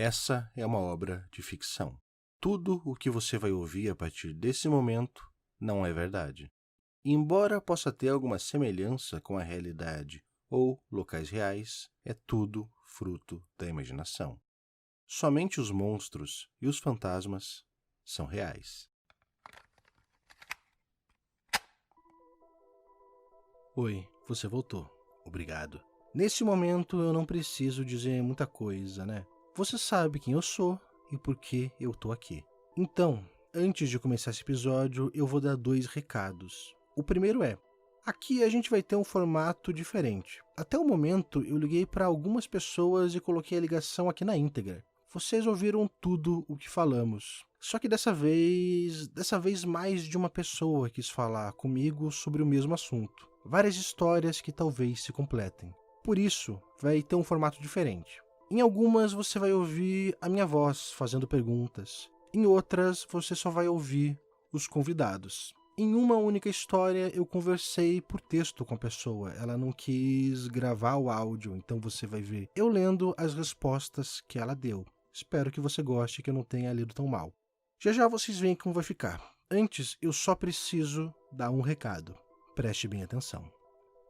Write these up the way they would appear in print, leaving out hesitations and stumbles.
Essa é uma obra de ficção. Tudo o que você vai ouvir a partir desse momento não é verdade. Embora possa ter alguma semelhança com a realidade ou locais reais, é tudo fruto da imaginação. Somente os monstros e os fantasmas são reais. Oi, você voltou. Obrigado. Nesse momento eu não preciso dizer muita coisa, né? Você sabe quem eu sou e por que eu tô aqui. Então, antes de começar esse episódio, eu vou dar 2 recados. O primeiro é: aqui a gente vai ter um formato diferente. Até o momento, eu liguei para algumas pessoas e coloquei a ligação aqui na íntegra. Vocês ouviram tudo o que falamos. Só que dessa vez mais de uma pessoa quis falar comigo sobre o mesmo assunto. Várias histórias que talvez se completem. Por isso, vai ter um formato diferente. Em algumas você vai ouvir a minha voz fazendo perguntas. Em outras, você só vai ouvir os convidados. Em uma única história, eu conversei por texto com a pessoa. Ela não quis gravar o áudio, então você vai ver eu lendo as respostas que ela deu. Espero que você goste, que eu não tenha lido tão mal. Já já vocês veem como vai ficar. Antes, eu só preciso dar um recado. Preste bem atenção.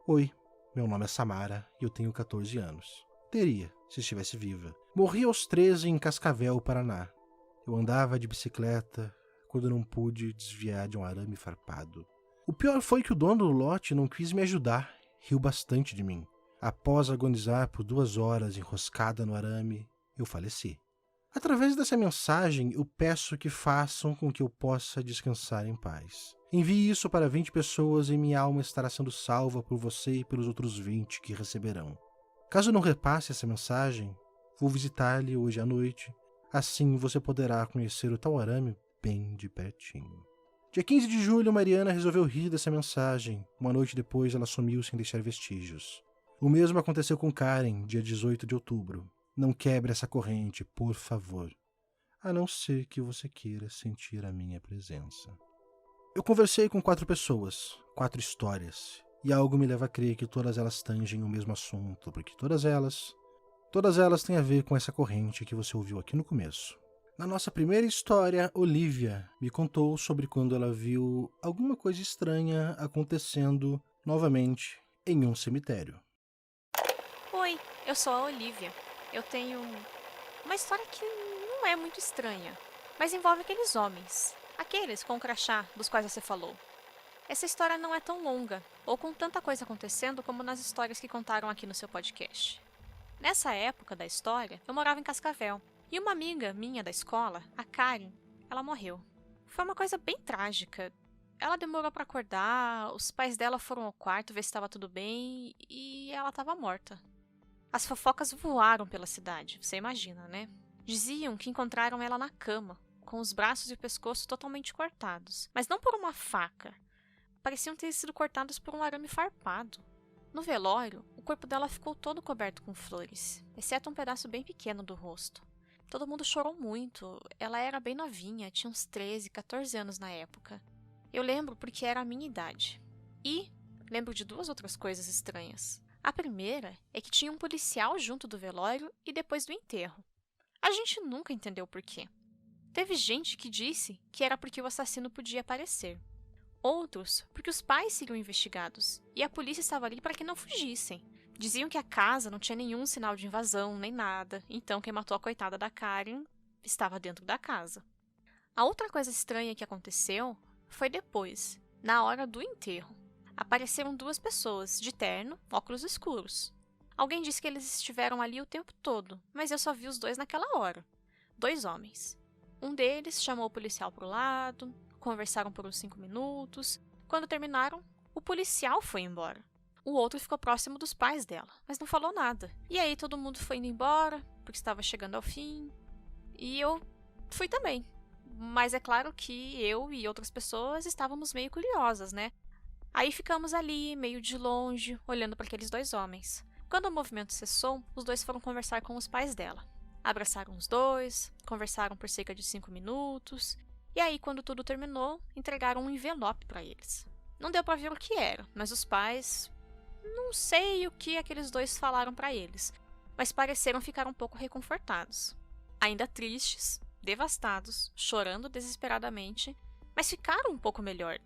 Oi, meu nome é Samara e eu tenho 14 anos. Teria, se estivesse viva. Morri aos 13 em Cascavel, Paraná. Eu andava de bicicleta quando não pude desviar de um arame farpado. O pior foi que o dono do lote não quis me ajudar, riu bastante de mim. Após agonizar por 2 horas enroscada no arame, eu faleci. Através dessa mensagem, eu peço que façam com que eu possa descansar em paz. Envie isso para 20 pessoas e minha alma estará sendo salva por você e pelos outros 20 que receberão. Caso não repasse essa mensagem, vou visitar-lhe hoje à noite. Assim você poderá conhecer o tal arame bem de pertinho. Dia 15 de julho, Mariana resolveu rir dessa mensagem. Uma noite depois, ela sumiu sem deixar vestígios. O mesmo aconteceu com Karen, dia 18 de outubro. Não quebre essa corrente, por favor. A não ser que você queira sentir a minha presença. Eu conversei com 4 pessoas, 4 histórias. E algo me leva a crer que todas elas tangem o mesmo assunto, porque todas elas têm a ver com essa corrente que você ouviu aqui no começo. Na nossa primeira história, Olivia me contou sobre quando ela viu alguma coisa estranha acontecendo novamente em um cemitério. Oi, eu sou a Olivia. Eu tenho uma história que não é muito estranha, mas envolve aqueles homens, aqueles com o crachá dos quais você falou. Essa história não é tão longa, ou com tanta coisa acontecendo como nas histórias que contaram aqui no seu podcast. Nessa época da história, eu morava em Cascavel, e uma amiga minha da escola, a Karen, ela morreu. Foi uma coisa bem trágica. Ela demorou para acordar, os pais dela foram ao quarto ver se estava tudo bem, e ela estava morta. As fofocas voaram pela cidade, você imagina, né? Diziam que encontraram ela na cama, com os braços e o pescoço totalmente cortados, mas não por uma faca. Pareciam ter sido cortados por um arame farpado. No velório, o corpo dela ficou todo coberto com flores, exceto um pedaço bem pequeno do rosto. Todo mundo chorou muito, ela era bem novinha, tinha uns 13, 14 anos na época. Eu lembro porque era a minha idade. E lembro de 2 outras coisas estranhas. A primeira é que tinha um policial junto do velório e depois do enterro. A gente nunca entendeu por quê. Teve gente que disse que era porque o assassino podia aparecer. Outros, porque os pais seriam investigados, e a polícia estava ali para que não fugissem. Diziam que a casa não tinha nenhum sinal de invasão, nem nada, então quem matou a coitada da Karen estava dentro da casa. A outra coisa estranha que aconteceu foi depois, na hora do enterro. Apareceram 2 pessoas, de terno, óculos escuros. Alguém disse que eles estiveram ali o tempo todo, mas eu só vi os 2 naquela hora. 2 homens. Um deles chamou o policial para o lado, conversaram por uns 5 minutos. Quando terminaram, o policial foi embora. O outro ficou próximo dos pais dela, mas não falou nada. E aí todo mundo foi indo embora, porque estava chegando ao fim. E eu fui também. Mas é claro que eu e outras pessoas estávamos meio curiosas, né? Aí ficamos ali, meio de longe, olhando para aqueles 2 homens. Quando o movimento cessou, os 2 foram conversar com os pais dela. Abraçaram os 2, conversaram por cerca de 5 minutos. E aí, quando tudo terminou, entregaram um envelope para eles. Não deu para ver o que era, mas os pais... Não sei o que aqueles 2 falaram para eles, mas pareceram ficar um pouco reconfortados. ainda tristes, devastados, chorando desesperadamente, mas ficaram um pouco melhor.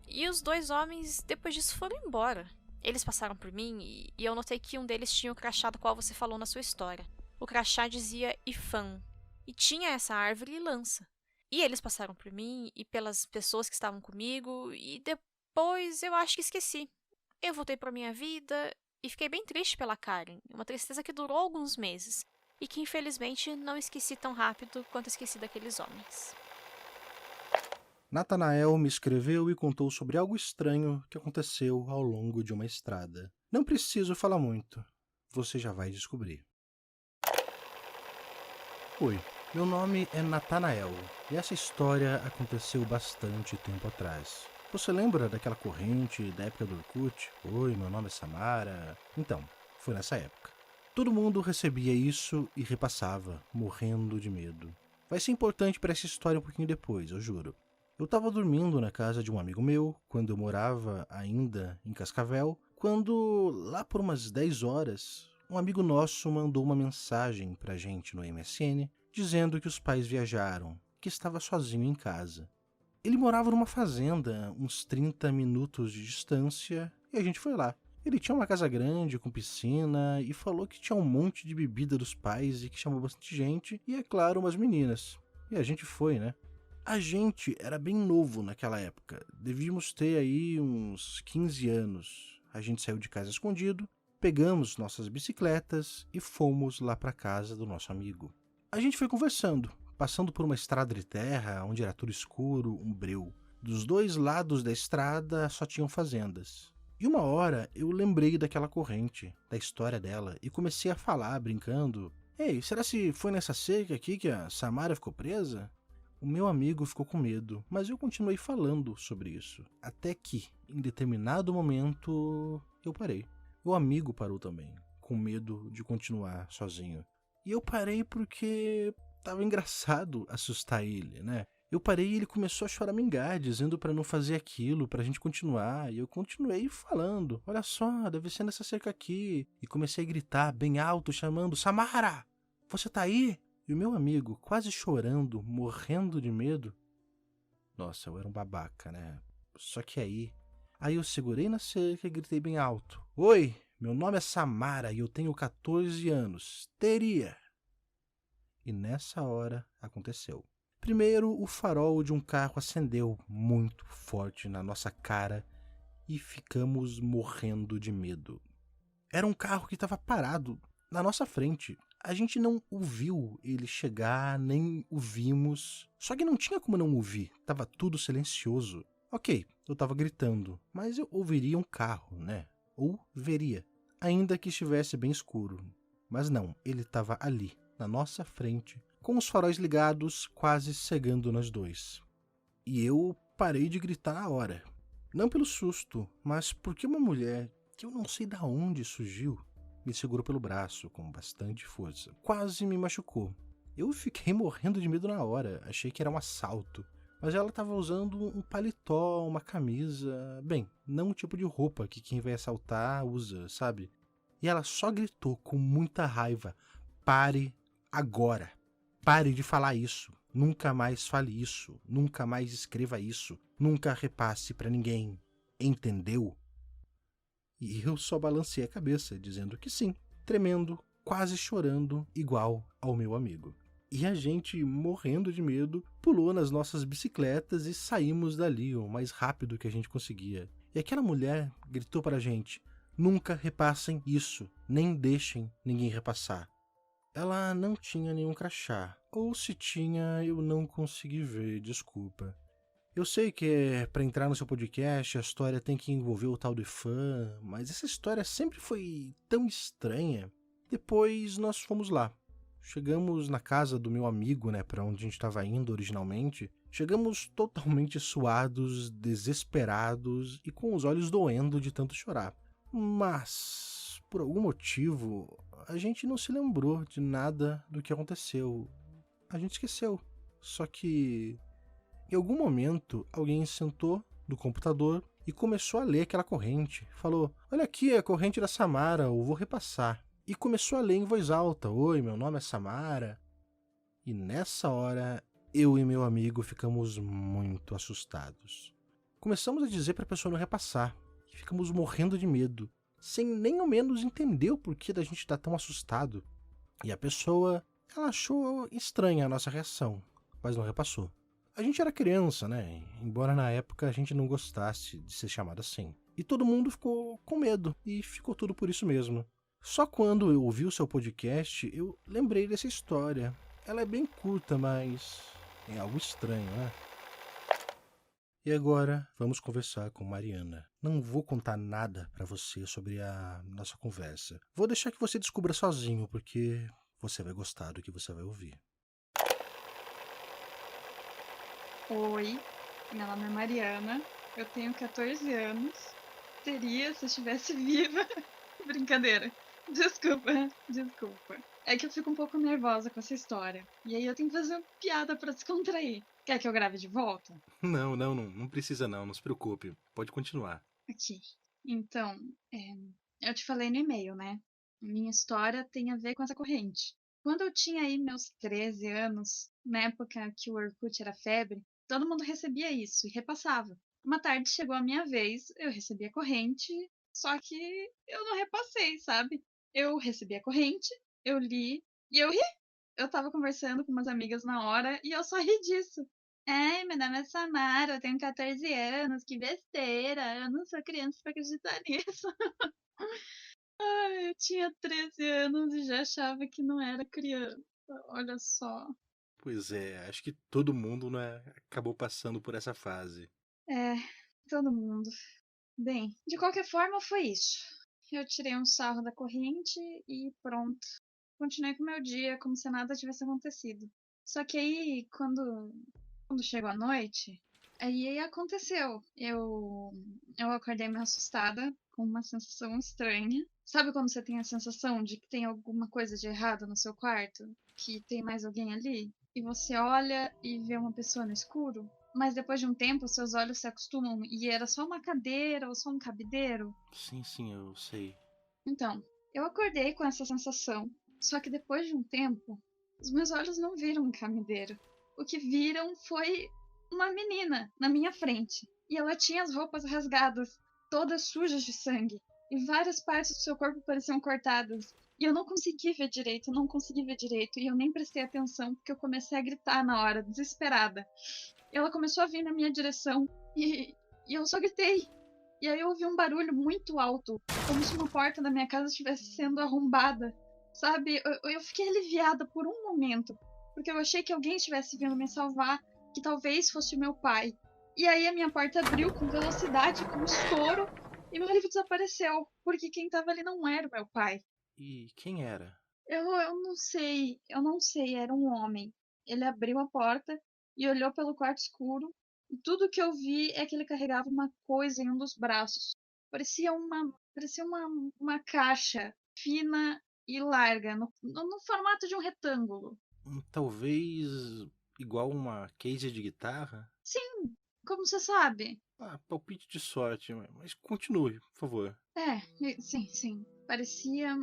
E os 2 homens, depois disso, foram embora. Eles passaram por mim e eu notei que um deles tinha o crachá do qual você falou na sua história. O crachá dizia Ifan, e tinha essa árvore e lança. E eles passaram por mim e pelas pessoas que estavam comigo, e depois eu acho que esqueci. Eu voltei para minha vida e fiquei bem triste pela Karen, uma tristeza que durou alguns meses, e que infelizmente não esqueci tão rápido quanto esqueci daqueles homens. Natanael me escreveu e contou sobre algo estranho que aconteceu ao longo de uma estrada. Não preciso falar muito, você já vai descobrir. Oi, meu nome é Natanael e essa história aconteceu bastante tempo atrás. Você lembra daquela corrente da época do Orkut? Oi, meu nome é Samara. Então, foi nessa época. Todo mundo recebia isso e repassava, morrendo de medo. Vai ser importante para essa história um pouquinho depois, eu juro. Eu tava dormindo na casa de um amigo meu, quando eu morava ainda em Cascavel, quando, lá por umas 10 horas, um amigo nosso mandou uma mensagem pra gente no MSN, dizendo que os pais viajaram, que estava sozinho em casa. Ele morava numa fazenda, uns 30 minutos de distância, e a gente foi lá. Ele tinha uma casa grande, com piscina, e falou que tinha um monte de bebida dos pais e que chamou bastante gente, e é claro, umas meninas. E a gente foi, né? A gente era bem novo naquela época, devíamos ter aí uns 15 anos. A gente saiu de casa escondido, pegamos nossas bicicletas e fomos lá para casa do nosso amigo. A gente foi conversando, passando por uma estrada de terra onde era tudo escuro, um breu. Dos 2 lados da estrada só tinham fazendas. E uma hora eu lembrei daquela corrente, da história dela, e comecei a falar, brincando: Ei, será se foi nessa seca aqui que a Samara ficou presa? O meu amigo ficou com medo, mas eu continuei falando sobre isso. Até que, em determinado momento, eu parei. O amigo parou também, com medo de continuar sozinho. E eu parei porque tava engraçado assustar ele, né? Eu parei e ele começou a choramingar, dizendo pra não fazer aquilo, pra gente continuar. E eu continuei falando: olha só, deve ser nessa cerca aqui. E comecei a gritar bem alto, chamando: Samara, você tá aí? E o meu amigo, quase chorando, morrendo de medo. Nossa, eu era um babaca, né? Só que aí eu segurei na cerca e gritei bem alto: Oi, meu nome é Samara e eu tenho 14 anos. Teria. E nessa hora aconteceu. Primeiro, o farol de um carro acendeu muito forte na nossa cara e ficamos morrendo de medo. Era um carro que estava parado na nossa frente. A gente não ouviu ele chegar, nem o vimos. Só que não tinha como não ouvir, tava tudo silencioso. Ok, eu tava gritando, mas eu ouviria um carro, né? Ou veria, ainda que estivesse bem escuro. Mas não, ele tava ali, na nossa frente, com os faróis ligados, quase cegando nós dois. E eu parei de gritar na hora. Não pelo susto, mas porque uma mulher, que eu não sei de onde surgiu, me segurou pelo braço com bastante força. Quase me machucou. Eu fiquei morrendo de medo na hora, achei que era um assalto. Mas ela estava usando um paletó, uma camisa... Bem, não o tipo de roupa que quem vai assaltar usa, sabe? E ela só gritou com muita raiva: pare agora. Pare de falar isso. Nunca mais fale isso. Nunca mais escreva isso. Nunca repasse pra ninguém. Entendeu? E eu só balancei a cabeça, dizendo que sim, tremendo, quase chorando, igual ao meu amigo. E a gente, morrendo de medo, pulou nas nossas bicicletas e saímos dali o mais rápido que a gente conseguia. E aquela mulher gritou para a gente: nunca repassem isso, nem deixem ninguém repassar. Ela não tinha nenhum crachá, ou se tinha, eu não consegui ver, desculpa. Eu sei que para entrar no seu podcast a história tem que envolver o tal de fã, mas essa história sempre foi tão estranha. Depois nós fomos lá. Chegamos na casa do meu amigo, né, para onde a gente estava indo originalmente. Chegamos totalmente suados, desesperados e com os olhos doendo de tanto chorar. Mas, por algum motivo, a gente não se lembrou de nada do que aconteceu. A gente esqueceu. Só que em algum momento, alguém sentou no computador e começou a ler aquela corrente. Falou: olha aqui a corrente da Samara, eu vou repassar. E começou a ler em voz alta: oi, meu nome é Samara. E nessa hora, eu e meu amigo ficamos muito assustados. Começamos a dizer para a pessoa não repassar, e ficamos morrendo de medo, sem nem ao menos entender o porquê da gente estar tão assustado. E a pessoa, ela achou estranha a nossa reação, mas não repassou. A gente era criança, né? Embora na época a gente não gostasse de ser chamado assim. E todo mundo ficou com medo, e ficou tudo por isso mesmo. Só quando eu ouvi o seu podcast, eu lembrei dessa história. Ela é bem curta, mas é algo estranho, né? E agora vamos conversar com Mariana. Não vou contar nada pra você sobre a nossa conversa. Vou deixar que você descubra sozinho, porque você vai gostar do que você vai ouvir. Oi, meu nome é Mariana, eu tenho 14 anos. Seria se eu estivesse viva. Brincadeira. Desculpa. É que eu fico um pouco nervosa com essa história. E aí eu tenho que fazer uma piada pra descontrair. Quer que eu grave de volta? Não precisa não se preocupe. Pode continuar. Aqui. Então, eu te falei no e-mail, né? Minha história tem a ver com essa corrente. Quando eu tinha aí meus 13 anos, na época que o Orkut era febre, todo mundo recebia isso e repassava. Uma tarde chegou a minha vez, eu recebi a corrente, só que eu não repassei, sabe? Eu recebi a corrente, eu li e eu ri. Eu tava conversando com umas amigas na hora e eu só ri disso. Ai, meu nome é Samara, eu tenho 14 anos, que besteira, eu não sou criança pra acreditar nisso. Ai, eu tinha 13 anos e já achava que não era criança, olha só. Pois é, acho que todo mundo, né, acabou passando por essa fase. É, todo mundo. Bem, de qualquer forma foi isso. Eu tirei um sarro da corrente e pronto. Continuei com o meu dia como se nada tivesse acontecido. Só que aí, quando chegou a noite, aí aconteceu. Eu acordei meio assustada, com uma sensação estranha. Sabe quando você tem a sensação de que tem alguma coisa de errado no seu quarto? Que tem mais alguém ali? E você olha e vê uma pessoa no escuro? Mas depois de um tempo, seus olhos se acostumam e era só uma cadeira ou só um cabideiro? Sim, eu sei. Então, eu acordei com essa sensação. Só que depois de um tempo, os meus olhos não viram um cabideiro. O que viram foi uma menina na minha frente. E ela tinha as roupas rasgadas, todas sujas de sangue. E várias partes do seu corpo pareciam cortadas. E eu não consegui ver direito, não consegui ver direito. E eu nem prestei atenção porque eu comecei a gritar na hora, desesperada. Ela começou a vir na minha direção e eu só gritei. E aí eu ouvi um barulho muito alto, como se uma porta da minha casa estivesse sendo arrombada. Sabe? Eu fiquei aliviada por um momento, porque eu achei que alguém estivesse vindo me salvar, que talvez fosse o meu pai. E aí a minha porta abriu com velocidade, com estouro, e meu alívio desapareceu, porque quem estava ali não era o meu pai. E quem era? Eu não sei, era um homem. Ele abriu a porta e olhou pelo quarto escuro, e tudo que eu vi é que ele carregava uma coisa em um dos braços. Parecia uma caixa fina e larga, no formato de um retângulo. Talvez igual uma case de guitarra? Sim, como você sabe? Palpite de sorte, mas continue, por favor. Sim. Parecia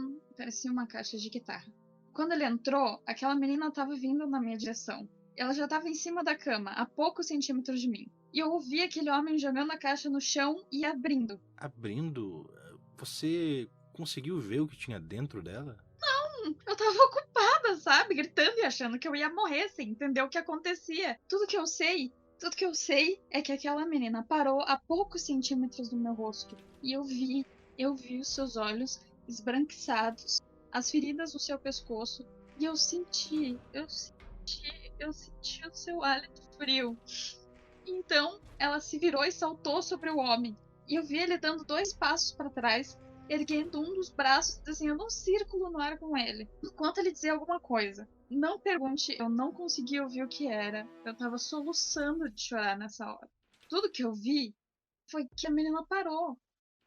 uma caixa de guitarra. Quando ele entrou, aquela menina estava vindo na minha direção. Ela já estava em cima da cama, a poucos centímetros de mim. E eu ouvi aquele homem jogando a caixa no chão e abrindo. Abrindo? Você conseguiu ver o que tinha dentro dela? Eu tava ocupada, sabe? Gritando e achando que eu ia morrer sem entender o que acontecia. Tudo que eu sei é que aquela menina parou a poucos centímetros do meu rosto. E eu vi os seus olhos esbranquiçados, as feridas no seu pescoço. E eu senti o seu hálito frio. Então, ela se virou e saltou sobre o homem. E eu vi ele dando 2 passos para trás, erguendo um dos braços e desenhando um círculo no ar com ele, enquanto ele dizia alguma coisa. Não pergunte, eu não consegui ouvir o que era. Eu tava soluçando de chorar nessa hora. Tudo que eu vi foi que a menina parou.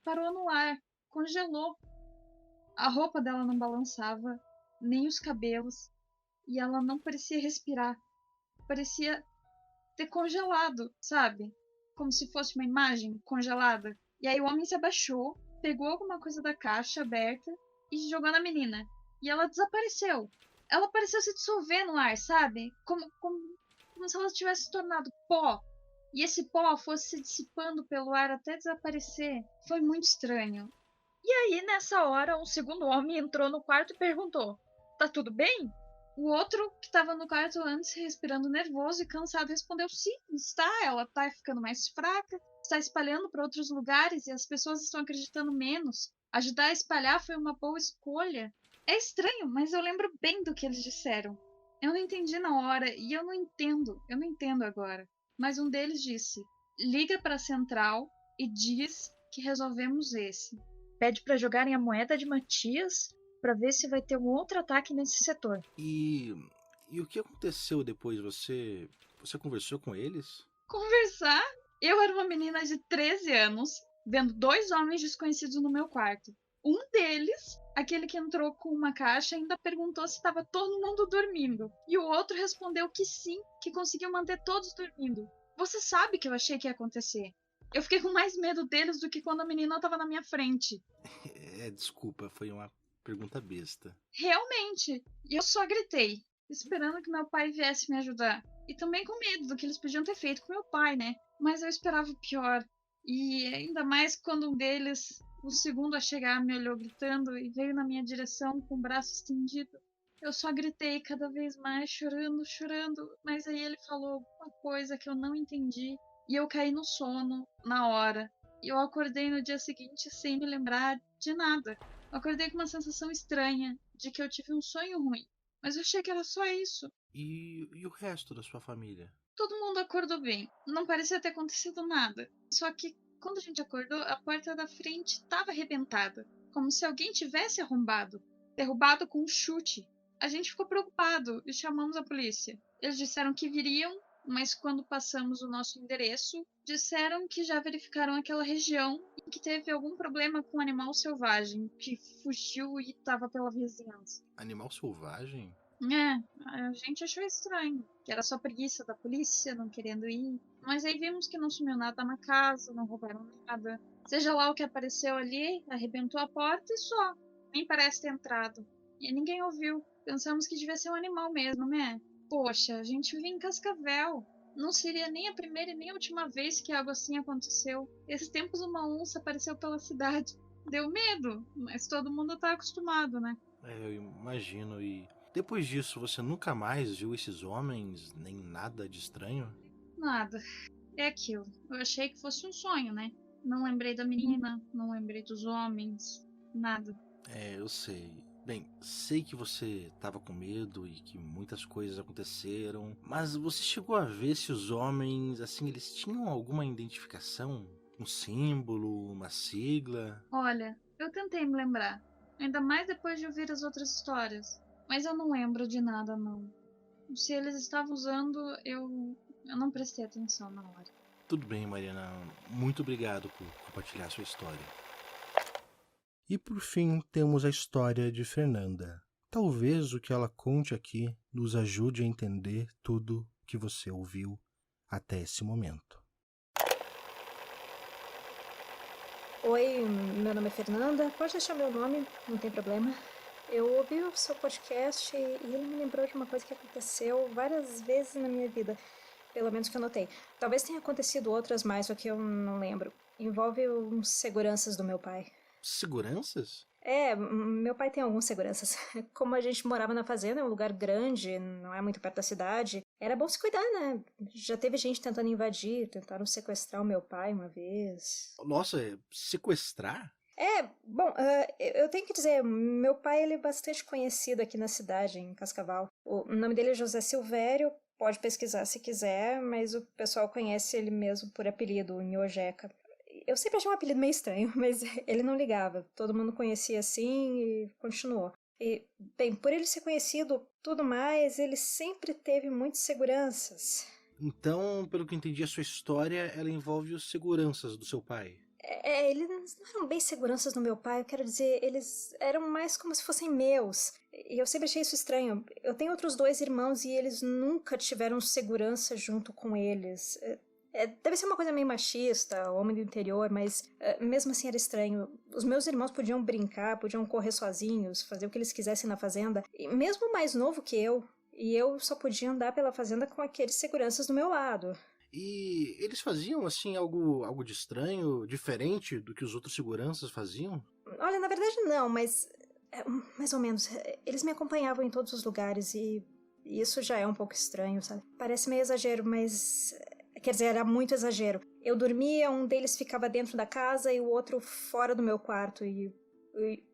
Parou no ar, congelou. A roupa dela não balançava, nem os cabelos, e ela não parecia respirar. Parecia ter congelado, sabe? Como se fosse uma imagem congelada. E aí o homem se abaixou, pegou alguma coisa da caixa aberta e jogou na menina. E ela desapareceu. ela pareceu se dissolver no ar, sabe? Como se ela tivesse se tornado pó. E esse pó fosse se dissipando pelo ar até desaparecer. Foi muito estranho. E aí, nessa hora, um segundo homem entrou no quarto e perguntou: Tá tudo bem? O outro, que estava no quarto antes, respirando nervoso e cansado, respondeu: Sim, está. Ela tá ficando mais fraca, está espalhando para outros lugares e as pessoas estão acreditando menos. Ajudar a espalhar foi uma boa escolha. É estranho, mas eu lembro bem do que eles disseram. Eu não entendi na hora e eu não entendo agora. Mas um deles disse: Liga para a central e diz que resolvemos esse. Pede para jogarem a moeda de Matias para ver se vai ter um outro ataque nesse setor. E o que aconteceu depois? Você conversou com eles? Conversar? Eu era uma menina de 13 anos, vendo dois homens desconhecidos no meu quarto. Um deles, aquele que entrou com uma caixa, ainda perguntou se estava todo mundo dormindo. E o outro respondeu que sim, que conseguiu manter todos dormindo. Você sabe que eu achei que ia acontecer. Eu fiquei com mais medo deles do que quando a menina estava na minha frente. Desculpa, foi uma pergunta besta. Realmente. E eu só gritei, esperando que meu pai viesse me ajudar. E também com medo do que eles podiam ter feito com meu pai, né? Mas eu esperava o pior. E ainda mais quando um deles, o segundo a chegar, me olhou gritando e veio na minha direção com o braço estendido. Eu só gritei cada vez mais, chorando, chorando. Mas aí ele falou uma coisa que eu não entendi. E eu caí no sono na hora. E eu acordei no dia seguinte sem me lembrar de nada. Eu acordei com uma sensação estranha de que eu tive um sonho ruim. Mas eu achei que era só isso. E o resto da sua família? Todo mundo acordou bem. Não parecia ter acontecido nada. Só que quando a gente acordou, a porta da frente estava arrebentada. Como se alguém tivesse arrombado. Derrubado com um chute. A gente ficou preocupado e chamamos a polícia. Eles disseram que viriam, mas quando passamos o nosso endereço, disseram que já verificaram aquela região e que teve algum problema com um animal selvagem que fugiu e estava pela vizinhança. Animal selvagem? A gente achou estranho, que era só preguiça da polícia, não querendo ir. Mas aí vimos que não sumiu nada na casa, não roubaram nada. Seja lá o que apareceu ali, arrebentou a porta e só. Nem parece ter entrado. E ninguém ouviu. Pensamos que devia ser um animal mesmo, né? Poxa, a gente vive em Cascavel. Não seria nem a primeira e nem a última vez que algo assim aconteceu. Esses tempos uma onça apareceu pela cidade. Deu medo, mas todo mundo tá acostumado, né? Eu imagino. E depois disso, você nunca mais viu esses homens, nem nada de estranho? Nada. É aquilo. Eu achei que fosse um sonho, né? Não lembrei da menina, não lembrei dos homens, nada. Eu sei. Bem, sei que você estava com medo e que muitas coisas aconteceram, mas você chegou a ver se os homens, assim, eles tinham alguma identificação? Um símbolo, uma sigla? Olha, eu tentei me lembrar, ainda mais depois de ouvir as outras histórias, mas eu não lembro de nada, não. Se eles estavam usando, eu não prestei atenção na hora. Tudo bem, Mariana. Muito obrigado por compartilhar sua história. E por fim, temos a história de Fernanda. Talvez o que ela conte aqui nos ajude a entender tudo que você ouviu até esse momento. Oi, meu nome é Fernanda. Pode deixar meu nome, não tem problema. Eu ouvi o seu podcast e ele me lembrou de uma coisa que aconteceu várias vezes na minha vida, pelo menos que eu notei. Talvez tenha acontecido outras mais, só que eu não lembro. Envolve uns seguranças do meu pai. Seguranças? Meu pai tem alguns seguranças. Como a gente morava na fazenda, é um lugar grande, não é muito perto da cidade, era bom se cuidar, né? Já teve gente tentando invadir, tentaram sequestrar o meu pai uma vez. Nossa, sequestrar? Eu tenho que dizer, meu pai ele é bastante conhecido aqui na cidade, em Cascavel. O nome dele é José Silvério, pode pesquisar se quiser, mas o pessoal conhece ele mesmo por apelido, Nhojeca. Eu sempre achei um apelido meio estranho, mas ele não ligava. Todo mundo conhecia assim e continuou. E, bem, por ele ser conhecido, tudo mais, ele sempre teve muitas seguranças. Então, pelo que eu entendi, a sua história, ela envolve os seguranças do seu pai. Eles não eram bem seguranças do meu pai, eu quero dizer, eles eram mais como se fossem meus. E eu sempre achei isso estranho. Eu tenho outros dois irmãos e eles nunca tiveram segurança junto com eles. Deve ser uma coisa meio machista, homem do interior, mas mesmo assim era estranho. Os meus irmãos podiam brincar, podiam correr sozinhos, fazer o que eles quisessem na fazenda, e mesmo mais novo que eu, e eu só podia andar pela fazenda com aqueles seguranças do meu lado. E eles faziam, assim, algo de estranho, diferente do que os outros seguranças faziam? Olha, na verdade não, mas mais ou menos. Eles me acompanhavam em todos os lugares e isso já é um pouco estranho, sabe? Parece meio exagero, mas... Quer dizer, era muito exagero. Eu dormia, um deles ficava dentro da casa e o outro fora do meu quarto. E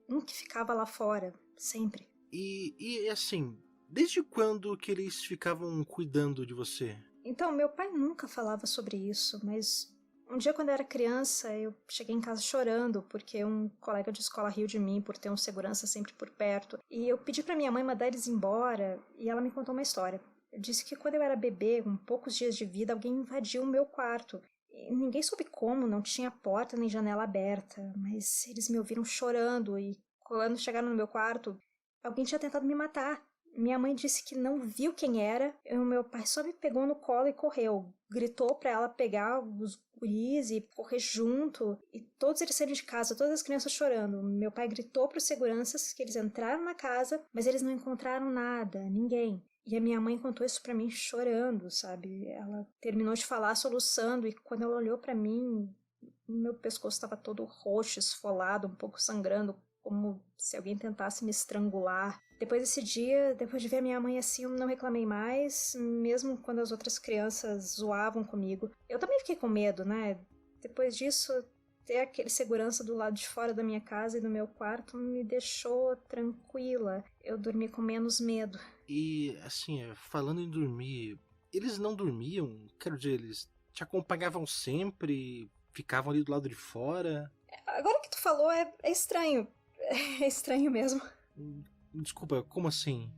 um que ficava lá fora, sempre. E assim, desde quando que eles ficavam cuidando de você? Então, meu pai nunca falava sobre isso, mas um dia quando eu era criança, eu cheguei em casa chorando porque um colega de escola riu de mim por ter um segurança sempre por perto. E eu pedi pra minha mãe mandar eles embora e ela me contou uma história. Disse que quando eu era bebê, com poucos dias de vida, alguém invadiu o meu quarto. E ninguém soube como, não tinha porta nem janela aberta, mas eles me ouviram chorando e quando chegaram no meu quarto, alguém tinha tentado me matar. Minha mãe disse que não viu quem era, e o meu pai só me pegou no colo e correu. Gritou pra ela pegar os guris e correr junto, e todos eles saíram de casa, todas as crianças chorando. Meu pai gritou pros seguranças que eles entraram na casa, mas eles não encontraram nada, ninguém. E a minha mãe contou isso pra mim chorando, sabe? Ela terminou de falar soluçando e quando ela olhou pra mim, meu pescoço estava todo roxo, esfolado, um pouco sangrando, como se alguém tentasse me estrangular. Depois desse dia, depois de ver a minha mãe assim, eu não reclamei mais, mesmo quando as outras crianças zoavam comigo. Eu também fiquei com medo, né? Depois disso, ter aquele segurança do lado de fora da minha casa e do meu quarto me deixou tranquila. Eu dormi com menos medo. E, assim, falando em dormir, eles não dormiam? Quero dizer, eles te acompanhavam sempre, ficavam ali do lado de fora? Agora que tu falou, é estranho. É estranho mesmo. Desculpa, como assim?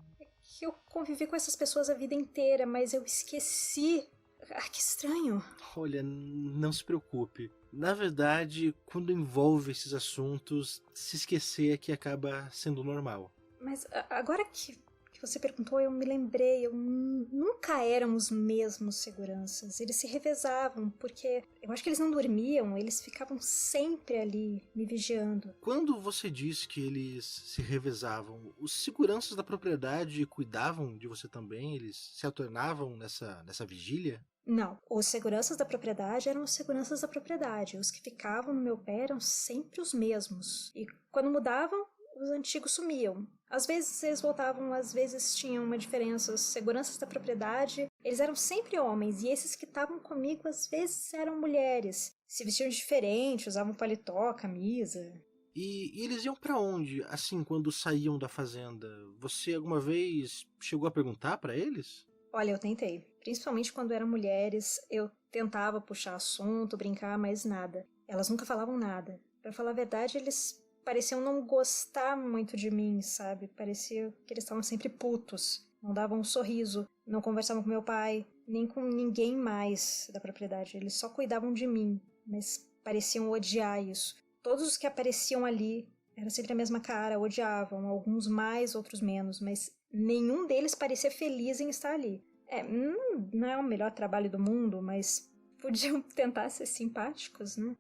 Eu convivi com essas pessoas a vida inteira, mas eu esqueci. Ah, que estranho. Olha, não se preocupe. Na verdade, quando envolve esses assuntos, se esquecer é que acaba sendo normal. Mas agora que você perguntou, eu me lembrei. Nunca eram os mesmos seguranças. Eles se revezavam, porque eu acho que eles não dormiam, eles ficavam sempre ali, me vigiando. Quando você disse que eles se revezavam, os seguranças da propriedade cuidavam de você também? Eles se alternavam nessa vigília? Não, os seguranças da propriedade eram os seguranças da propriedade. Os que ficavam no meu pé eram sempre os mesmos. E quando mudavam, os antigos sumiam. Às vezes eles voltavam, às vezes tinham uma diferença. Os seguranças da propriedade, eles eram sempre homens. E esses que estavam comigo, às vezes eram mulheres. Se vestiam diferente, usavam paletó, camisa. E eles iam pra onde, assim, quando saíam da fazenda? Você alguma vez chegou a perguntar pra eles? Olha, eu tentei. Principalmente quando eram mulheres, eu tentava puxar assunto, brincar, mas nada. Elas nunca falavam nada. Pra falar a verdade, eles pareciam não gostar muito de mim, sabe? Parecia que eles estavam sempre putos. Não davam um sorriso, não conversavam com meu pai, nem com ninguém mais da propriedade. Eles só cuidavam de mim, mas pareciam odiar isso. Todos os que apareciam ali, era sempre a mesma cara, odiavam, alguns mais, outros menos, mas nenhum deles parecia feliz em estar ali. Não é o melhor trabalho do mundo, mas podiam tentar ser simpáticos, né?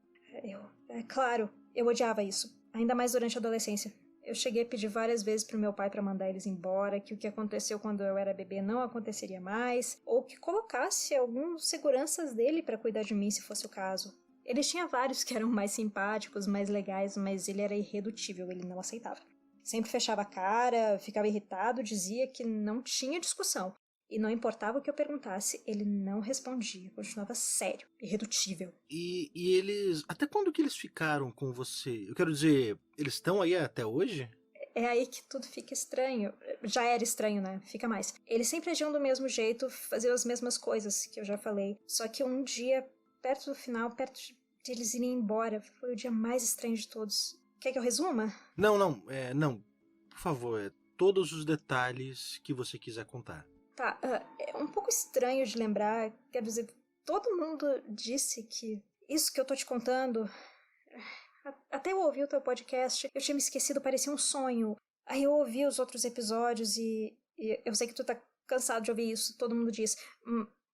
Claro, eu odiava isso, ainda mais durante a adolescência. Eu cheguei a pedir várias vezes pro meu pai para mandar eles embora, que o que aconteceu quando eu era bebê não aconteceria mais, ou que colocasse alguns seguranças dele para cuidar de mim se fosse o caso. Ele tinha vários que eram mais simpáticos, mais legais, mas ele era irredutível, ele não aceitava. Sempre fechava a cara, ficava irritado, dizia que não tinha discussão. E não importava o que eu perguntasse, ele não respondia, continuava sério, irredutível. E eles... Até quando que eles ficaram com você? Eu quero dizer, eles estão aí até hoje? É aí que tudo fica estranho. Já era estranho, né? Fica mais. Eles sempre agiam do mesmo jeito, faziam as mesmas coisas que eu já falei. Só que um dia, perto do final, perto de eles irem embora, foi o dia mais estranho de todos. Quer que eu resuma? Não. Por favor, todos os detalhes que você quiser contar. Tá, é um pouco estranho de lembrar. Quero dizer, todo mundo disse que isso que eu tô te contando... Até eu ouvi o teu podcast, eu tinha me esquecido, parecia um sonho. Aí eu ouvi os outros episódios e eu sei que tu tá cansado de ouvir isso, todo mundo diz.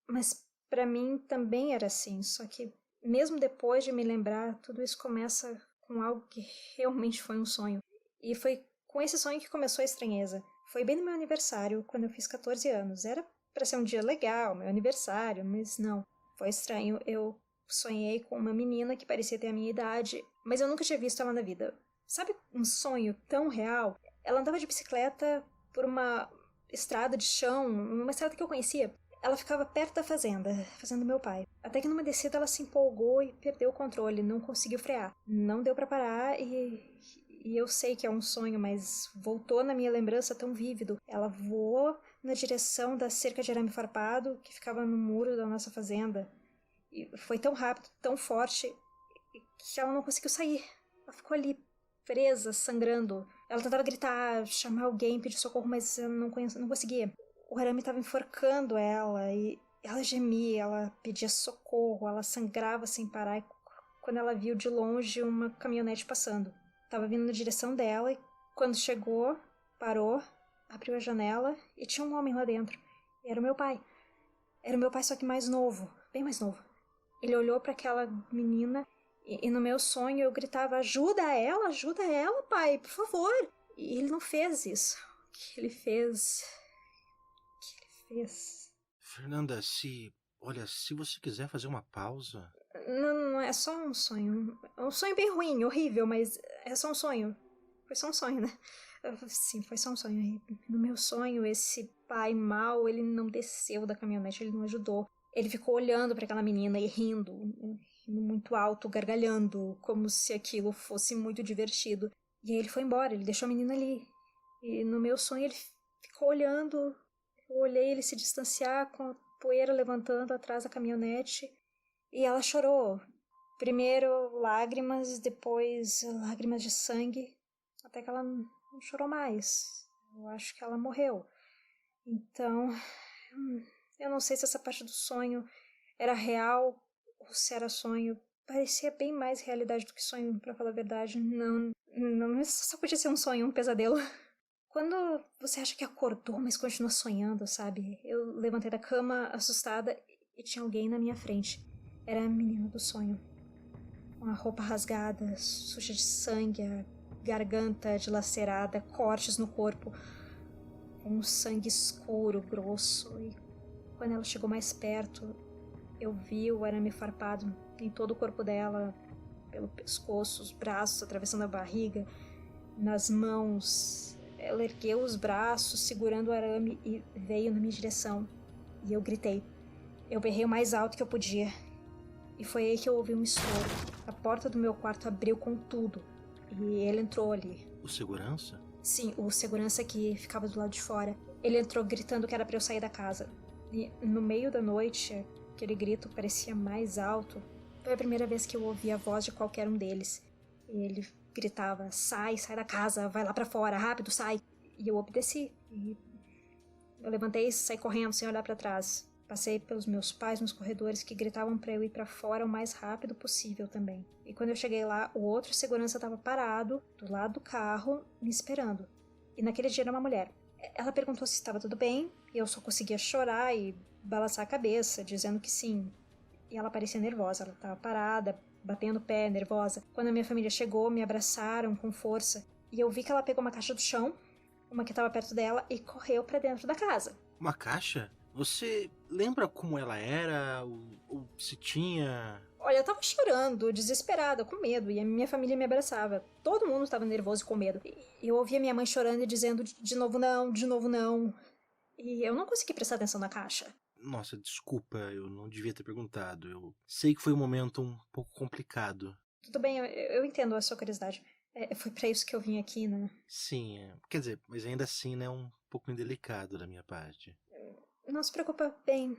Mas pra mim também era assim, só que mesmo depois de me lembrar, tudo isso começa com algo que realmente foi um sonho. E foi com esse sonho que começou a estranheza. Foi bem no meu aniversário, quando eu fiz 14 anos. Era pra ser um dia legal, meu aniversário, mas não. Foi estranho. Eu sonhei com uma menina que parecia ter a minha idade, mas eu nunca tinha visto ela na vida. Sabe um sonho tão real? Ela andava de bicicleta por uma estrada de chão, uma estrada que eu conhecia. Ela ficava perto da fazenda do meu pai. Até que numa descida ela se empolgou e perdeu o controle, não conseguiu frear. Não deu pra parar e eu sei que é um sonho, mas voltou na minha lembrança tão vívido. Ela voou na direção da cerca de arame farpado que ficava no muro da nossa fazenda. E foi tão rápido, tão forte, que ela não conseguiu sair. Ela ficou ali, presa, sangrando. Ela tentava gritar, chamar alguém, pedir socorro, mas eu não conseguia. O arame estava enforcando ela e ela gemia, ela pedia socorro, ela sangrava sem parar. E quando ela viu de longe uma caminhonete passando, estava vindo na direção dela e quando chegou, parou, abriu a janela e tinha um homem lá dentro. E era o meu pai. Era o meu pai, só que mais novo, bem mais novo. Ele olhou para aquela menina e no meu sonho eu gritava: ajuda ela, pai, por favor. E ele não fez isso. O que ele fez? Fernanda, olha, se você quiser fazer uma pausa... Não é só um sonho. É um sonho bem ruim, horrível, mas é só um sonho. Foi só um sonho, né? Sim, foi só um sonho. No meu sonho, esse pai mau, ele não desceu da caminhonete, ele não ajudou. Ele ficou olhando para aquela menina e rindo muito alto, gargalhando, como se aquilo fosse muito divertido. E aí ele foi embora, ele deixou a menina ali. E no meu sonho ele ficou olhando. Eu olhei ele se distanciar com a poeira levantando atrás da caminhonete e ela chorou. Primeiro lágrimas, depois lágrimas de sangue, até que ela não chorou mais. Eu acho que ela morreu. Então, eu não sei se essa parte do sonho era real ou se era sonho. Parecia bem mais realidade do que sonho, pra falar a verdade. Não, só podia ser um sonho, um pesadelo. Quando você acha que acordou, mas continua sonhando, sabe? Eu levantei da cama, assustada, e tinha alguém na minha frente. Era a menina do sonho. Com a roupa rasgada, suja de sangue, a garganta dilacerada, cortes no corpo, com um sangue escuro, grosso. E quando ela chegou mais perto, eu vi o arame farpado em todo o corpo dela, pelo pescoço, os braços atravessando a barriga, nas mãos. Ela ergueu os braços, segurando o arame e veio na minha direção. E eu gritei. Eu berrei o mais alto que eu podia. E foi aí que eu ouvi um estouro. A porta do meu quarto abriu com tudo. E ele entrou ali. O segurança? Sim, o segurança que ficava do lado de fora. Ele entrou gritando que era pra eu sair da casa. E no meio da noite, aquele grito parecia mais alto. Foi a primeira vez que eu ouvi a voz de qualquer um deles. E ele gritava: sai da casa, vai lá pra fora, rápido, sai. E eu obedeci. E eu levantei e saí correndo sem olhar pra trás. Passei pelos meus pais nos corredores que gritavam pra eu ir pra fora o mais rápido possível também. E quando eu cheguei lá, o outro segurança estava parado, do lado do carro, me esperando. E naquele dia era uma mulher. Ela perguntou se estava tudo bem, e eu só conseguia chorar e balançar a cabeça, dizendo que sim. E ela parecia nervosa, ela estava parada, batendo o pé, nervosa. Quando a minha família chegou, me abraçaram com força. E eu vi que ela pegou uma caixa do chão, uma que estava perto dela, e correu pra dentro da casa. Uma caixa? Você lembra como ela era? Ou se tinha... Olha, eu tava chorando, desesperada, com medo, e a minha família me abraçava. Todo mundo estava nervoso e com medo. E eu ouvia minha mãe chorando e dizendo de novo não. E eu não consegui prestar atenção na caixa. Nossa, desculpa, eu não devia ter perguntado. Eu sei que foi um momento um pouco complicado. Tudo bem, eu entendo a sua curiosidade. Foi pra isso que eu vim aqui, né? Sim, quer dizer, mas ainda assim, né, um pouco indelicado da minha parte. Não se preocupa, bem.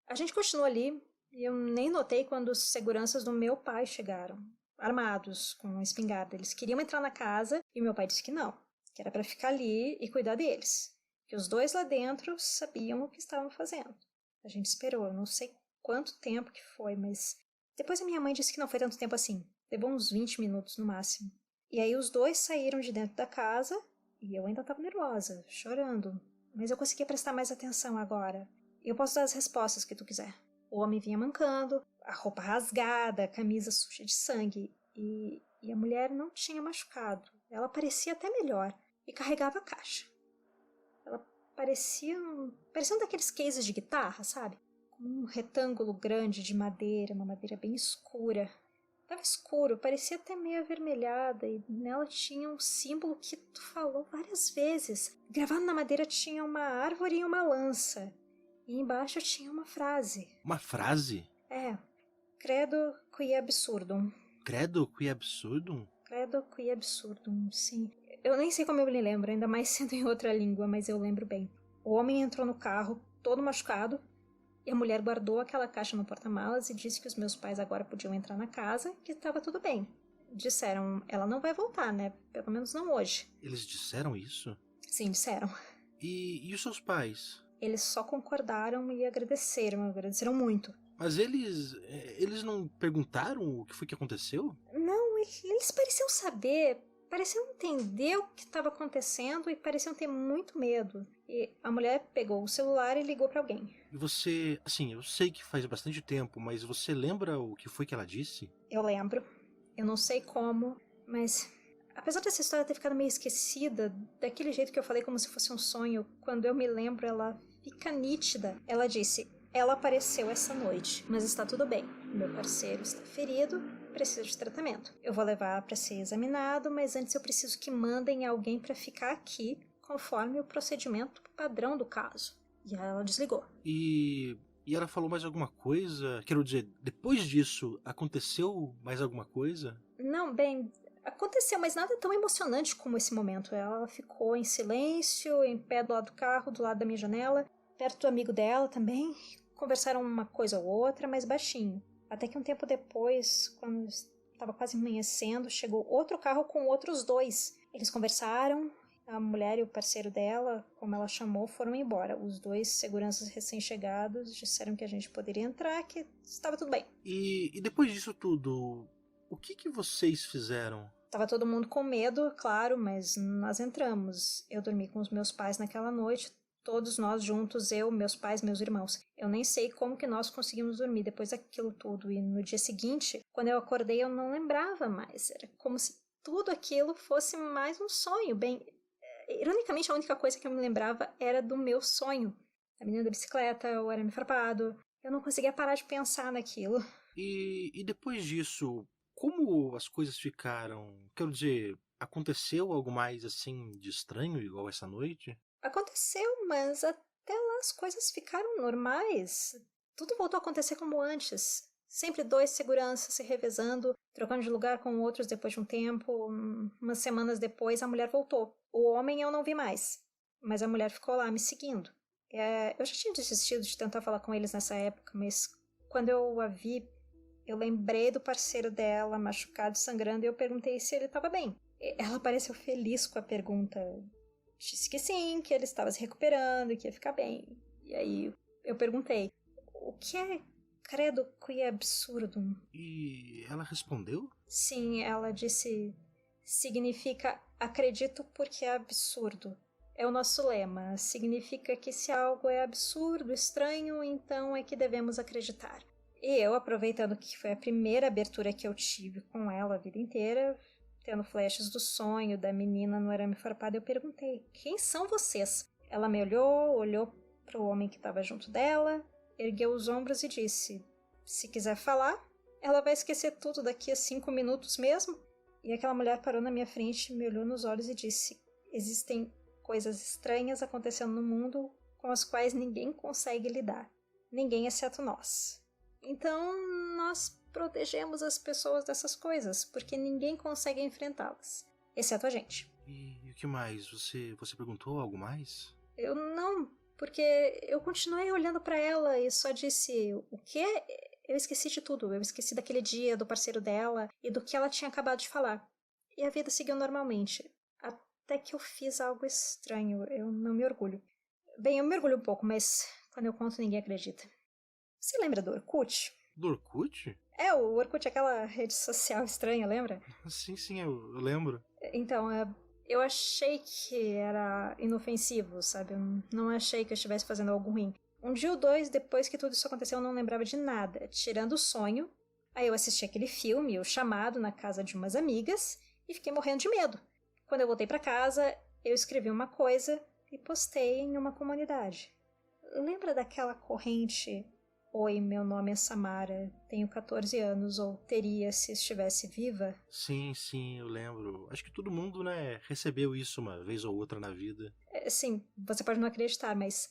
A gente continuou ali e eu nem notei quando os seguranças do meu pai chegaram, armados, com uma espingarda. Eles queriam entrar na casa e meu pai disse que não, que era pra ficar ali e cuidar deles. Que os dois lá dentro sabiam o que estavam fazendo. A gente esperou, eu não sei quanto tempo que foi, mas depois a minha mãe disse que não foi tanto tempo assim. Levou uns 20 minutos no máximo. E aí os dois saíram de dentro da casa e eu ainda estava nervosa, chorando. Mas eu conseguia prestar mais atenção agora. Eu posso dar as respostas que tu quiser. O homem vinha mancando, a roupa rasgada, a camisa suja de sangue. E a mulher não tinha machucado. Ela parecia até melhor e carregava a caixa. Ela parecia um daqueles cases de guitarra, sabe? Com um retângulo grande de madeira, uma madeira bem escura. Tava escuro, parecia até meio avermelhada, e nela tinha um símbolo que tu falou várias vezes. Gravado na madeira tinha uma árvore e uma lança. E embaixo tinha uma frase. Uma frase? É. Credo qui absurdum. Credo qui absurdum? Credo qui absurdum, sim. Eu nem sei como eu me lembro, ainda mais sendo em outra língua, mas eu lembro bem. O homem entrou no carro, todo machucado, e a mulher guardou aquela caixa no porta-malas e disse que os meus pais agora podiam entrar na casa, que estava tudo bem. Disseram, ela não vai voltar, né? Pelo menos não hoje. Eles disseram isso? Sim, disseram. E os seus pais? Eles só concordaram e agradeceram muito. Mas eles não perguntaram o que foi que aconteceu? Não, eles pareciam saber, pareciam entender o que estava acontecendo e pareciam ter muito medo. E a mulher pegou o celular e ligou para alguém. E você, assim, eu sei que faz bastante tempo, mas você lembra o que foi que ela disse? Eu lembro. Eu não sei como, mas apesar dessa história ter ficado meio esquecida, daquele jeito que eu falei como se fosse um sonho, quando eu me lembro ela fica nítida. Ela disse, ela apareceu essa noite, mas está tudo bem. Meu parceiro está ferido, precisa de tratamento. Eu vou levar para ser examinado, mas antes eu preciso que mandem alguém para ficar aqui, conforme o procedimento padrão do caso. E aí ela desligou. E ela falou mais alguma coisa? Quero dizer, depois disso, aconteceu mais alguma coisa? Não, bem, aconteceu, mas nada tão emocionante como esse momento. Ela ficou em silêncio, em pé do lado do carro, do lado da minha janela, perto do amigo dela também. Conversaram uma coisa ou outra, mas baixinho. Até que um tempo depois, quando estava quase amanhecendo, chegou outro carro com outros dois. Eles conversaram, a mulher e o parceiro dela, como ela chamou, foram embora. Os dois seguranças recém-chegados disseram que a gente poderia entrar, que estava tudo bem. E depois disso tudo, o que vocês fizeram? Tava todo mundo com medo, claro, mas nós entramos. Eu dormi com os meus pais naquela noite, todos nós juntos, eu, meus pais, meus irmãos. Eu nem sei como que nós conseguimos dormir depois daquilo tudo. E no dia seguinte, quando eu acordei, eu não lembrava mais. Era como se tudo aquilo fosse mais um sonho. Bem, ironicamente, a única coisa que eu me lembrava era do meu sonho. A menina da bicicleta, o arame farpado. Eu não conseguia parar de pensar naquilo. E depois disso, como as coisas ficaram? Quero dizer, aconteceu algo mais assim de estranho igual essa noite? Aconteceu, mas até lá as coisas ficaram normais. Tudo voltou a acontecer como antes. Sempre dois seguranças se revezando, trocando de lugar com outros depois de um tempo. Umas semanas depois, a mulher voltou. O homem eu não vi mais, mas a mulher ficou lá me seguindo. Eu já tinha desistido de tentar falar com eles nessa época, mas quando eu a vi, eu lembrei do parceiro dela, machucado, sangrando, e eu perguntei se ele estava bem. Ela pareceu feliz com a pergunta. Disse que sim, que ele estava se recuperando, que ia ficar bem. E aí eu perguntei, o que é credo qui absurdum? E ela respondeu? Sim, ela disse, significa acredito porque é absurdo. É o nosso lema, significa que se algo é absurdo, estranho, então é que devemos acreditar. E eu, aproveitando que foi a primeira abertura que eu tive com ela a vida inteira, tendo flashes do sonho da menina no arame farpado, eu perguntei, quem são vocês? Ela me olhou para o homem que estava junto dela, ergueu os ombros e disse, se quiser falar, ela vai esquecer tudo daqui a 5 minutos mesmo. E aquela mulher parou na minha frente, me olhou nos olhos e disse, existem coisas estranhas acontecendo no mundo com as quais ninguém consegue lidar. Ninguém exceto nós. Então, nós protegemos as pessoas dessas coisas, porque ninguém consegue enfrentá-las, exceto a gente. E o que mais? Você perguntou algo mais? Eu não, porque eu continuei olhando pra ela e só disse, o quê? Eu esqueci de tudo, eu esqueci daquele dia, do parceiro dela e do que ela tinha acabado de falar. E a vida seguiu normalmente, até que eu fiz algo estranho, eu não me orgulho. Bem, eu me orgulho um pouco, mas quando eu conto ninguém acredita. Você lembra do Orkut? Do Orkut? O Orkut é aquela rede social estranha, lembra? Sim, eu lembro. Então, eu achei que era inofensivo, sabe? Eu não achei que eu estivesse fazendo algo ruim. Um dia ou dois depois que tudo isso aconteceu, eu não lembrava de nada, tirando o sonho. Aí eu assisti aquele filme, O Chamado, na casa de umas amigas, e fiquei morrendo de medo. Quando eu voltei para casa, eu escrevi uma coisa e postei em uma comunidade. Lembra daquela corrente: Oi, meu nome é Samara, tenho 14 anos, ou teria se estivesse viva? Sim, eu lembro. Acho que todo mundo, né, recebeu isso uma vez ou outra na vida. Sim, você pode não acreditar, mas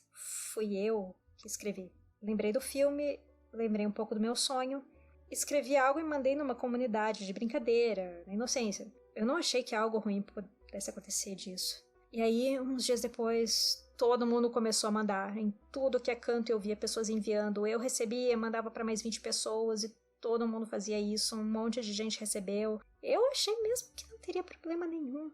fui eu que escrevi. Lembrei do filme, lembrei um pouco do meu sonho, escrevi algo e mandei numa comunidade de brincadeira, na inocência. Eu não achei que algo ruim pudesse acontecer disso. E aí, uns dias depois, todo mundo começou a mandar. Em tudo que é canto eu via pessoas enviando. Eu recebia, mandava para mais 20 pessoas e todo mundo fazia isso. Um monte de gente recebeu. Eu achei mesmo que não teria problema nenhum.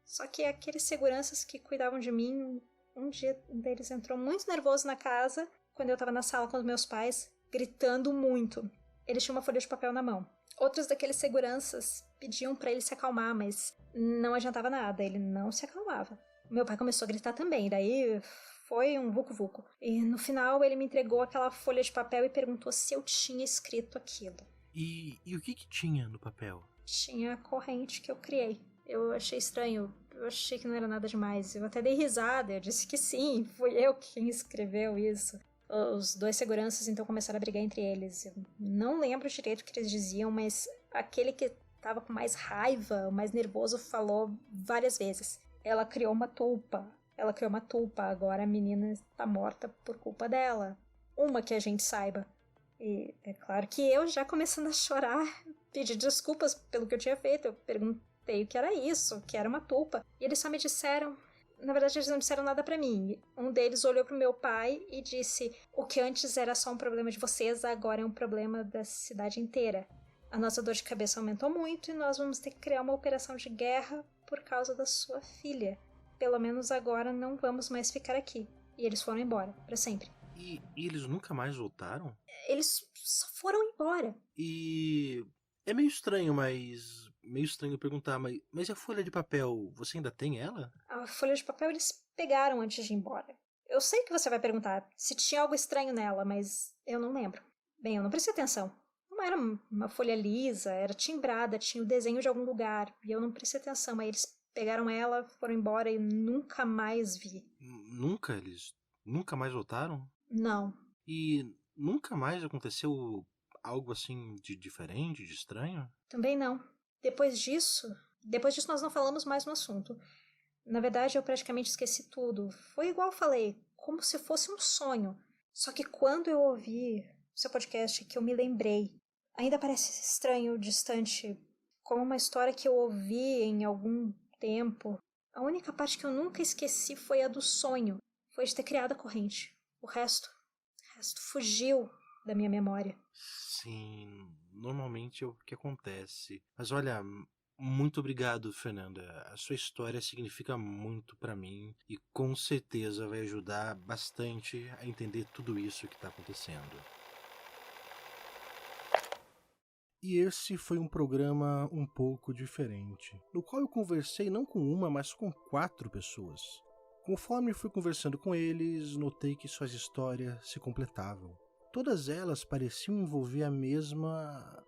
Só que aqueles seguranças que cuidavam de mim, um dia deles entrou muito nervoso na casa, quando eu tava na sala com os meus pais, gritando muito. Eles tinham uma folha de papel na mão. Outros daqueles seguranças pediam pra ele se acalmar, mas não adiantava nada, ele não se acalmava. Meu pai começou a gritar também, daí foi um vucu-vucu. E no final ele me entregou aquela folha de papel e perguntou se eu tinha escrito aquilo. E o que tinha no papel? Tinha a corrente que eu criei. Eu achei estranho, eu achei que não era nada demais. Eu até dei risada, eu disse que sim, fui eu quem escreveu isso. Os dois seguranças então começaram a brigar entre eles. Eu não lembro direito o que eles diziam, mas aquele que estava com mais raiva, mais nervoso, falou várias vezes: ela criou uma tulpa, agora a menina está morta por culpa dela. Uma que a gente saiba. E é claro que eu, já começando a chorar, pedi desculpas pelo que eu tinha feito. Eu perguntei o que era isso, que era uma tulpa. E eles só me disseram... Na verdade, eles não disseram nada pra mim. Um deles olhou pro meu pai e disse: o que antes era só um problema de vocês, agora é um problema da cidade inteira. A nossa dor de cabeça aumentou muito e nós vamos ter que criar uma operação de guerra por causa da sua filha. Pelo menos agora não vamos mais ficar aqui. E eles foram embora, pra sempre. E eles nunca mais voltaram? Eles só foram embora. E é meio estranho, mas... Meio estranho perguntar, mas a folha de papel, você ainda tem ela? A folha de papel eles pegaram antes de ir embora. Eu sei que você vai perguntar se tinha algo estranho nela, mas eu não lembro. Bem, eu não prestei atenção. Não era uma folha lisa, era timbrada, tinha o desenho de algum lugar. E eu não prestei atenção, aí eles pegaram ela, foram embora e nunca mais vi. Nunca? Eles nunca mais voltaram? Não. E nunca mais aconteceu algo assim de diferente, de estranho? Também não. Depois disso nós não falamos mais no assunto. Na verdade, eu praticamente esqueci tudo. Foi igual eu falei, como se fosse um sonho. Só que quando eu ouvi o seu podcast, que eu me lembrei, ainda parece estranho, distante, como uma história que eu ouvi em algum tempo. A única parte que eu nunca esqueci foi a do sonho. Foi de ter criado a corrente. O resto fugiu da minha memória. Sim, normalmente é o que acontece. Mas olha, muito obrigado, Fernanda. A sua história significa muito pra mim e com certeza vai ajudar bastante a entender tudo isso que tá acontecendo. E esse foi um programa um pouco diferente, no qual eu conversei não com uma, mas com 4 pessoas. Conforme fui conversando com eles, notei que suas histórias se completavam. Todas elas pareciam envolver a mesma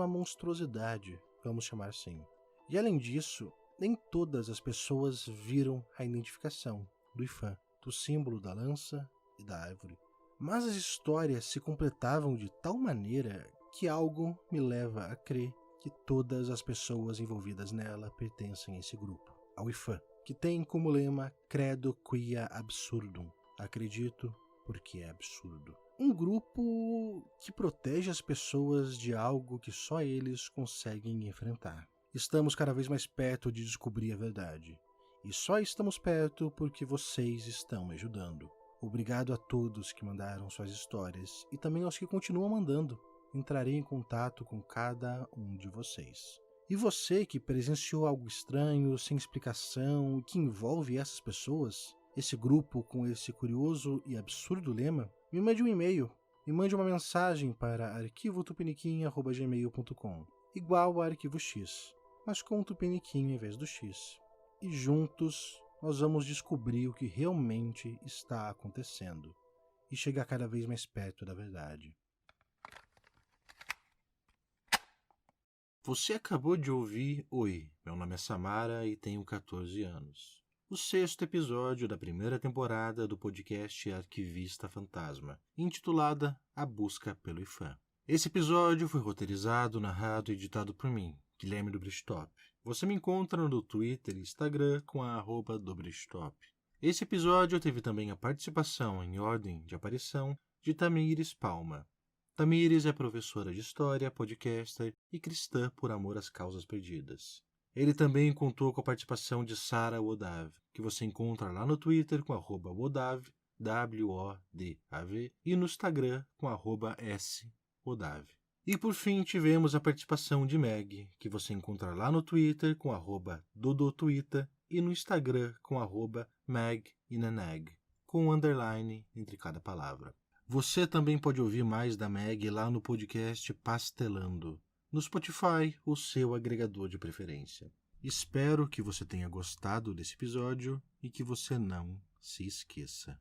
monstruosidade, vamos chamar assim. E além disso, nem todas as pessoas viram a identificação do Ifan, do símbolo da lança e da árvore. Mas as histórias se completavam de tal maneira que algo me leva a crer que todas as pessoas envolvidas nela pertencem a esse grupo, ao Ifan, que tem como lema Credo Quia Absurdum, acredito porque é absurdo. Um grupo que protege as pessoas de algo que só eles conseguem enfrentar. Estamos cada vez mais perto de descobrir a verdade. E só estamos perto porque vocês estão me ajudando. Obrigado a todos que mandaram suas histórias e também aos que continuam mandando. Entrarei em contato com cada um de vocês. E você que presenciou algo estranho, sem explicação, que envolve essas pessoas, esse grupo com esse curioso e absurdo lema, me mande um e-mail, me mande uma mensagem para arquivotupiniquim@gmail.com, igual a Arquivo X, mas com o Tupiniquim em vez do X. E juntos nós vamos descobrir o que realmente está acontecendo. e chegar cada vez mais perto da verdade. Você acabou de ouvir Oi, meu nome é Samara e tenho 14 anos. O 6º episódio da primeira temporada do podcast Arquivista Fantasma, intitulada A Busca pelo IFAM. Esse episódio foi roteirizado, narrado e editado por mim, Guilherme Dobrestop. Você me encontra no Twitter e Instagram com a @Dobrestop. Esse episódio teve também a participação, em ordem de aparição, de Tamires Palma. Tamires é professora de História, podcaster e cristã por amor às causas perdidas. Ele também contou com a participação de Sara Wodav, que você encontra lá no Twitter com @Wodav, WODAV, e no Instagram com @SWodav. E por fim tivemos a participação de Meg, que você encontra lá no Twitter com @DodoTwitter e no Instagram com @MegInaneg, com um underline entre cada palavra. Você também pode ouvir mais da Meg lá no podcast Pastelando, no Spotify ou seu agregador de preferência. Espero que você tenha gostado desse episódio e que você não se esqueça.